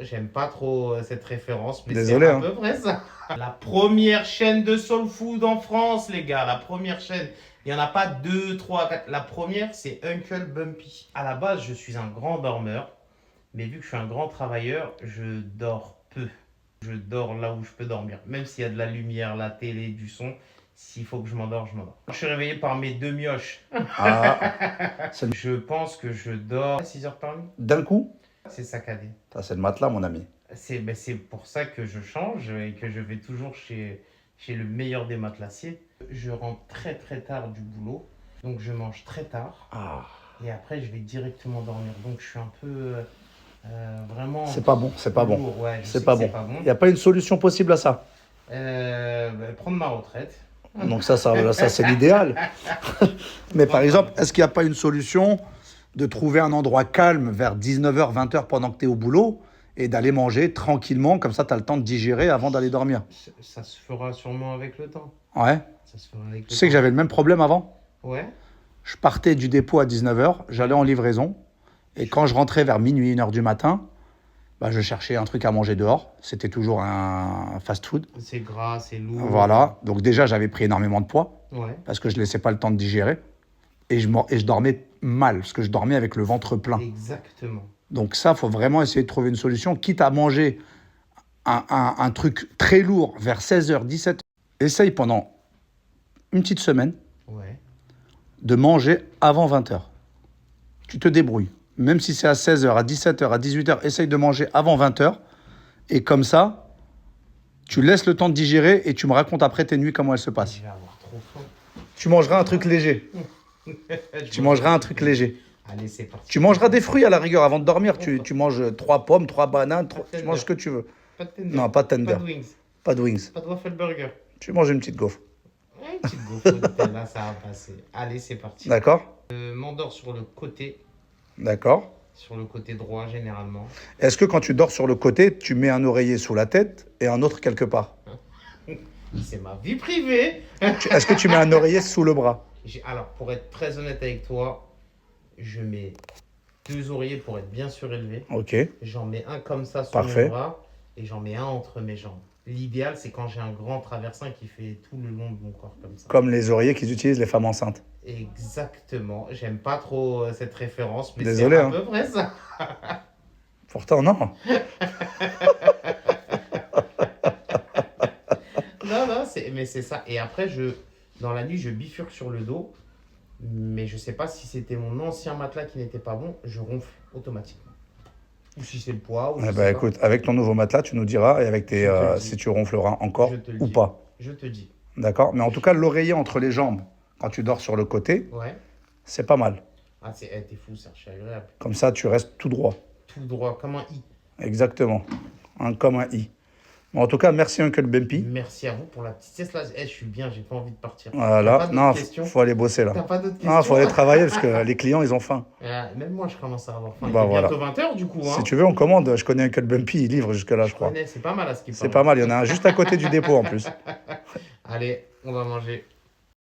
J'aime pas trop cette référence, mais c'est Désolé, à hein. peu près ça. La première chaîne de soul food en France, les gars. La première chaîne. Il n'y en a pas deux, trois, quatre. La première, c'est Uncle Bumpy. À la base, je suis un grand dormeur. Mais vu que je suis un grand travailleur, je dors peu. Je dors là où je peux dormir. Même s'il y a de la lumière, la télé, du son. S'il faut que je m'endors, je m'endors. Je suis réveillé par mes deux mioches. Ah, c'est Je pense que je dors 6 heures par nuit. d'un coup? C'est saccadé. Ça, c'est le matelas, mon ami. C'est pour ça que je change et que je vais toujours chez le meilleur des matelassiers. Je rentre très très tard du boulot, donc je mange très tard Ah, et après je vais directement dormir. Donc je suis un peu vraiment c'est pas bon, c'est pas bon. lourd. Ouais, je C'est sais pas que c'est bon. pas bon. Il n'y a pas une solution possible à ça. Prendre ma retraite. Donc ça c'est l'idéal. Mais par exemple, est-ce qu'il n'y a pas une solution de trouver un endroit calme vers 19h, 20h pendant que tu es au boulot et d'aller manger tranquillement, comme ça tu as le temps de digérer avant d'aller dormir? Ça se fera sûrement avec le temps. Ouais. Ça se fera avec Tu le sais que temps. j'avais le même problème avant. Ouais. Je partais du dépôt à 19h, j'allais en livraison. Et quand je rentrais vers minuit, 1h du matin, bah, je cherchais un truc à manger dehors. C'était toujours un fast-food. C'est gras, c'est lourd. Voilà. Donc déjà, j'avais pris énormément de poids Ouais. parce que je ne laissais pas le temps de digérer. Et je dormais mal parce que je dormais avec le ventre plein. Exactement. Donc ça, il faut vraiment essayer de trouver une solution. Quitte à manger un truc très lourd vers 16h, 17h. Essaye pendant une petite semaine Ouais. de manger avant 20h. Tu te débrouilles. Même si c'est à 16h, à 17h, à 18h, essaye de manger avant 20h. Et comme ça, tu laisses le temps de digérer et tu me racontes après tes nuits comment elles se passent. Je vais avoir trop faim. Tu mangeras un truc léger. Tu mangeras un truc léger. Allez, c'est parti. Tu mangeras des fruits à la rigueur avant de dormir. Tu manges 3 pommes, 3 bananes, tu manges ce que tu veux. Pas de tender. Non, pas de tender. Pas de wings. Pas de wings. Pas de waffle burger. Tu manges une petite gaufre. Ouais, une petite gaufre de Nutella, ça va passer. Allez, c'est parti. D'accord? M'endors sur le côté. D'accord. Sur le côté droit, généralement. Est-ce que quand tu dors sur le côté, tu mets un oreiller sous la tête et un autre quelque part? C'est ma vie privée. Est-ce que tu mets un oreiller sous le bras? Alors, pour être très honnête avec toi, je mets 2 oreillers pour être bien surélevé. Ok. J'en mets un comme ça sur Parfait. mon bras et j'en mets un entre mes jambes. L'idéal, c'est quand j'ai un grand traversin qui fait tout le long de mon corps comme ça. Comme les oreillers qu'ils utilisent les femmes enceintes. Exactement. J'aime pas trop cette référence, mais Désolé, c'est à hein. peu près ça. Pourtant, non. Non, mais c'est ça. Et après, dans la nuit, je bifurque sur le dos. Mais je sais pas si c'était mon ancien matelas qui n'était pas bon, je ronfle automatiquement. Ou si c'est le poids, ou je Eh sais ben, pas. écoute, avec ton nouveau matelas, tu nous diras et avec tes, Je te le dis. si tu ronfleras encore Je te le ou dis. pas. Je te dis. D'accord? Mais en tout cas, l'oreiller entre les jambes, quand tu dors sur le côté, Ouais. c'est pas mal. Ah, t'es fou, Serge, c'est agréable. Comme ça, tu restes tout droit. Tout droit, comme un i. Exactement. Comme un i. Bon, en tout cas, merci Uncle Bumpy. Merci à vous pour la petite sieste là. Je suis bien, j'ai pas envie de partir. T'as Voilà. pas d'autres Non, questions faut aller bosser T'as là. pas d'autres questions Non, faut aller travailler parce que les clients, ils ont faim. Même moi, je commence à avoir faim. Bah, Il est voilà. bientôt 20h du coup. Hein. Si tu veux, on commande. Je connais Uncle Bumpy, il livre jusque-là, je crois. C'est pas mal à ce qui C'est pas mal. Il y en a un juste à côté du dépôt en plus. Allez, on va manger.